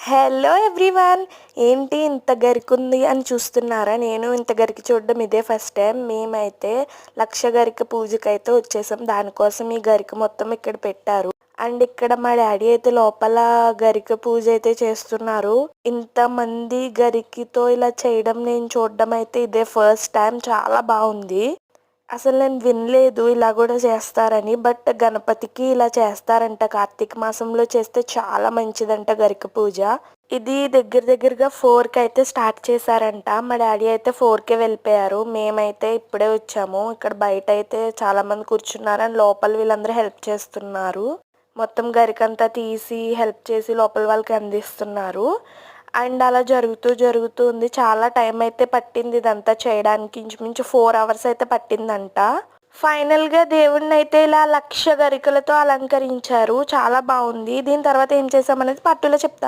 Hello everyone. ఏంటి ఇంత గరికుంది అని చూస్తున్నారా? నేను ఇంత గరికి చూడడం ఇదే ఫస్ట్ టైం. మేమైతే లక్ష గరిక పూజకైతే వచ్చేసాం. దానికోసం ఈ గరిక మొత్తం ఇక్కడ పెట్టారు. అండ్ ఇక్కడ మా డాడీ అయితే లోపల గరిక పూజ అయితే చేస్తున్నారు. ఇంతమంది గరికితో ఇలా చేయడం నేను చూడడం అయితే ఇదే ఫస్ట్ టైం. చాలా బాగుంది. అసలు నేను వినలేదు ఇలా కూడా చేస్తారని. బట్ గణపతికి ఇలా చేస్తారంట. కార్తీక మాసంలో చేస్తే చాలా మంచిదంట గరిక పూజ. ఇది దగ్గరగా 4కి అయితే స్టార్ట్ చేశారంట. మా డాడీ అయితే 4కే వెళ్ళిపోయారు. మేమైతే ఇప్పుడే వచ్చాము. ఇక్కడ బయట అయితే చాలా మంది కూర్చున్నారు. అండ్ లోపల వీళ్ళందరూ హెల్ప్ చేస్తున్నారు. మొత్తం గరికంతా తీసి హెల్ప్ చేసి లోపల వాళ్ళకి అందిస్తున్నారు. అండ్ అలా జరుగుతూ ఉంది. చాలా టైం అయితే పట్టింది ఇదంతా చేయడానికి. ఇంచుమించు 4 అవర్స్ అయితే పట్టిందంట. ఫైనల్గా దేవుడిని అయితే ఇలా 1,00,000 గరికలతో అలంకరించారు. చాలా బాగుంది. దీని తర్వాత ఏం చేసామనేది పార్ట్ 2లో చెప్తాను.